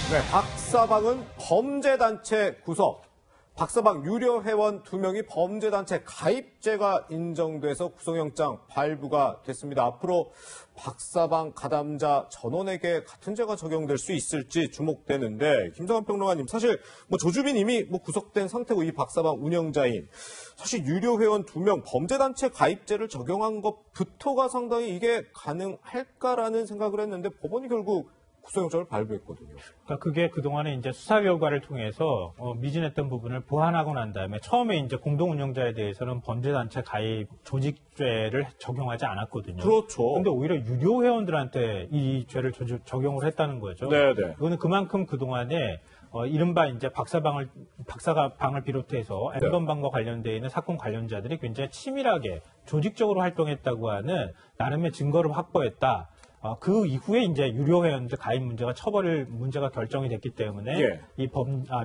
네, 박사방은 범죄단체 구속. 박사방 유료 회원 2명이 범죄단체 가입죄가 인정돼서 구속영장 발부가 됐습니다. 앞으로 박사방 가담자 전원에게 같은 죄가 적용될 수 있을지 주목되는데, 김정한 평론가님, 사실 조주빈 이미 구속된 상태고 이 박사방 운영자인, 사실 유료 회원 2명 범죄단체 가입죄를 적용한 것부터가 상당히 이게 가능할까라는 생각을 했는데 법원이 결국 구속영장을 발부했거든요. 그러니까 그게 그동안에 이제 수사 결과를 통해서 미진했던 부분을 보완하고 난 다음에 처음에 이제 공동 운영자에 대해서는 범죄단체 가입 조직죄를 적용하지 않았거든요. 그렇죠. 근데 오히려 유료 회원들한테 이 죄를 적용을 했다는 거죠. 네네. 이거는 그만큼 그동안에 이른바 이제 박사방을 비롯해서 엠번방과 관련되어 있는 사건 관련자들이 굉장히 치밀하게 조직적으로 활동했다고 하는 나름의 증거를 확보했다. 그 이후에 이제 유료 회원들 가입 문제가 문제가 결정이 됐기 때문에 예. 이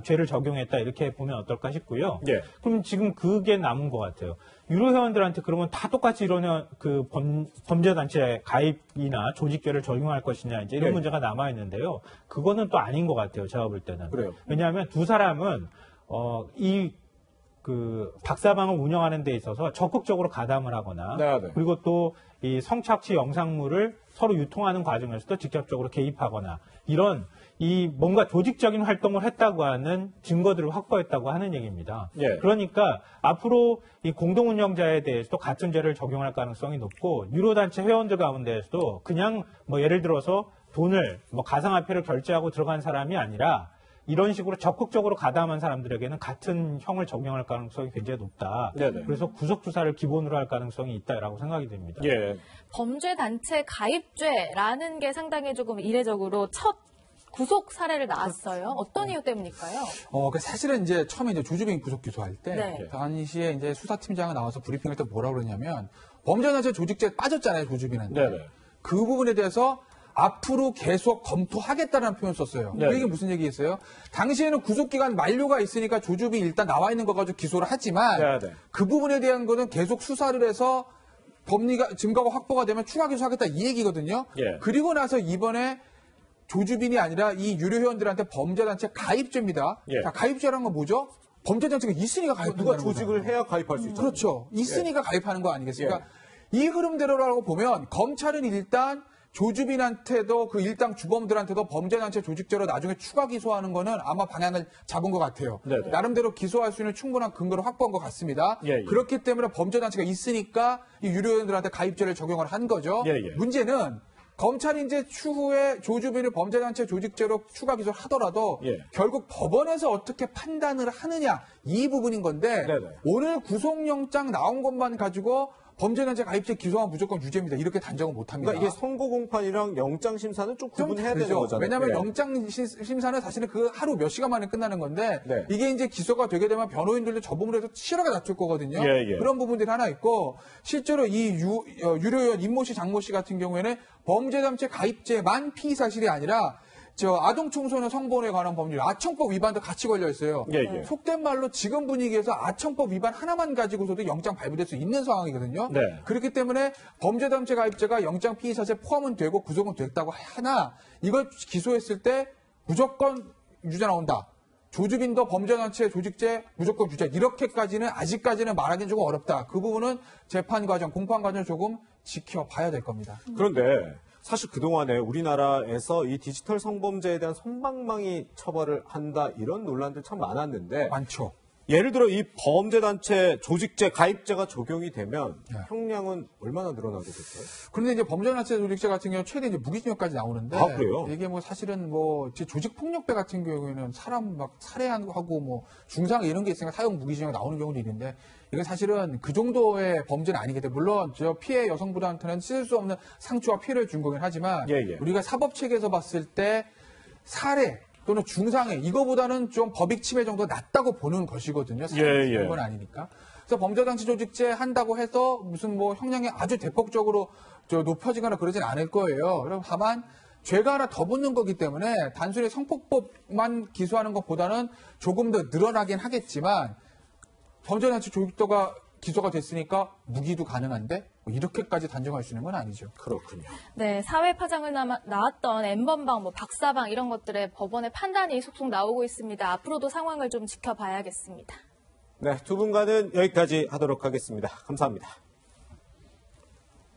죄를 적용했다 이렇게 보면 어떨까 싶고요. 예. 그럼 지금 그게 남은 것 같아요. 유료 회원들한테 그러면 다 똑같이 이런 범죄단체 가입이나 조직죄를 적용할 것이냐 이제 이런 예. 문제가 남아 있는데요. 그거는 또 아닌 것 같아요. 제가 볼 때는. 그래요. 왜냐하면 두 사람은 박사방을 운영하는 데 있어서 적극적으로 가담을 하거나 네네. 그리고 또 이 성착취 영상물을 서로 유통하는 과정에서도 직접적으로 개입하거나 이런 뭔가 조직적인 활동을 했다고 하는 증거들을 확보했다고 하는 얘기입니다. 예. 그러니까 앞으로 이 공동 운영자에 대해서도 같은 죄를 적용할 가능성이 높고 유료단체 회원들 가운데에서도 그냥 예를 들어서 돈을 가상화폐를 결제하고 들어간 사람이 아니라 이런 식으로 적극적으로 가담한 사람들에게는 같은 형을 적용할 가능성이 굉장히 높다. 네네. 그래서 구속 수사를 기본으로 할 가능성이 있다라고 생각이 됩니다. 예. 범죄단체 가입죄라는 게 상당히 조금 이례적으로 첫 구속 사례를 낳았어요. 어떤 이유 때문일까요? 사실은 이제 처음에 이제 조주빈 구속 기소할 때 네. 당시에 이제 수사팀장이 나와서 브리핑할 때 뭐라고 그러냐면 범죄단체 조직죄 빠졌잖아요, 조주빈한테. 네네. 그 부분에 대해서 앞으로 계속 검토하겠다는 표현을 썼어요. 네. 이게 무슨 얘기겠어요? 당시에는 구속기간 만료가 있으니까 조주빈 일단 나와 있는 거 가지고 기소를 하지만 네. 그 부분에 대한 거는 계속 수사를 해서 증거가 확보가 되면 추가 기소하겠다 이 얘기거든요. 예. 그리고 나서 이번에 조주빈이 아니라 이 유료 회원들한테 범죄단체 가입죄입니다. 예. 자, 가입죄라는 건 뭐죠? 범죄단체가 있으니까 가입한다는 누가 거잖아요. 조직을 해야 가입할 수 있죠. 그렇죠. 있으니까 가입하는 거 아니겠습니까? 이 흐름대로라고 보면 검찰은 일단 조주빈한테도 그 일당 주범들한테도 범죄단체 조직죄로 나중에 추가 기소하는 거는 아마 방향을 잡은 것 같아요. 네네. 나름대로 기소할 수 있는 충분한 근거를 확보한 것 같습니다. 예. 그렇기 때문에 범죄단체가 있으니까 이 유료원들한테 가입죄를 적용을 한 거죠. 예. 문제는 검찰이 이제 추후에 조주빈을 범죄단체 조직죄로 추가 기소를 하더라도 결국 법원에서 어떻게 판단을 하느냐 이 부분인 건데 네네. 오늘 구속영장 나온 것만 가지고 범죄단체 가입죄 기소하면 무조건 유죄입니다. 이렇게 단정은 못합니다. 그러니까 이게 선고 공판이랑 영장 심사는 좀 구분해야 되는 거잖아요. 왜냐하면 영장 심사는 사실은 그 하루 몇 시간 만에 끝나는 건데 네. 이게 이제 기소가 되게 되면 변호인들도 저부분을 해서 실효가 다툴 거거든요. 예. 그런 부분들이 하나 있고 실제로 이 유료원 임모 씨, 장모 씨 같은 경우에는 범죄단체 가입죄만 피의 사실이 아니라 아동 청소년 성범죄에 관한 법률 아청법 위반도 같이 걸려 있어요. 예. 속된 말로 지금 분위기에서 아청법 위반 하나만 가지고서도 영장 발부될 수 있는 상황이거든요. 네. 그렇기 때문에 범죄단체 가입죄가 영장 피의 사실에 포함은 되고 구속은 됐다고 하나 이걸 기소했을 때 무조건 유죄 나온다. 조주빈도 범죄단체 조직죄 무조건 유죄. 이렇게까지는 아직까지는 말하기는 조금 어렵다. 그 부분은 재판 과정, 공판 과정 조금 지켜봐야 될 겁니다. 그런데 사실 그동안에 우리나라에서 이 디지털 성범죄에 대한 솜방망이 처벌을 한다 이런 논란들 참 많았는데 많죠. 예를 들어 이 범죄단체 조직죄 가입죄가 적용이 되면 형량은 얼마나 늘어나게 될까요? 그런데 이제 범죄단체 조직죄 같은 경우는 최대 이제 무기징역까지 나오는데 그래요? 이게 사실은 조직폭력배 같은 경우에는 사람 막 살해하고 중상 이런 게 있으니까 사형 무기징역 나오는 경우도 있는데 이건 사실은 그 정도의 범죄는 아니기 때문에 물론 피해 여성분한테는 씻을 수 없는 상처와 피해를 준 거긴 하지만 우리가 사법 체계에서 봤을 때 살해 또는 중상해 이거보다는 좀 법익 침해 정도 낮다고 보는 것이거든요. 그런 건 아니니까. 그래서 범죄단체 조직죄 한다고 해서 무슨 형량이 아주 대폭적으로 높아지거나 그러진 않을 거예요. 그럼 다만 죄가 하나 더 붙는 거기 때문에 단순히 성폭법만 기소하는 것보다는 조금 더 늘어나긴 하겠지만 범죄단체 조직죄가 기소가 됐으니까 무기도 가능한데 뭐 이렇게까지 단정할 수 있는 건 아니죠. 그렇군요. 네, 사회 파장을 낳았던 N번방, 뭐 박사방 이런 것들의 법원의 판단이 속속 나오고 있습니다. 앞으로도 상황을 좀 지켜봐야겠습니다. 네, 두 분과는 여기까지 하도록 하겠습니다. 감사합니다.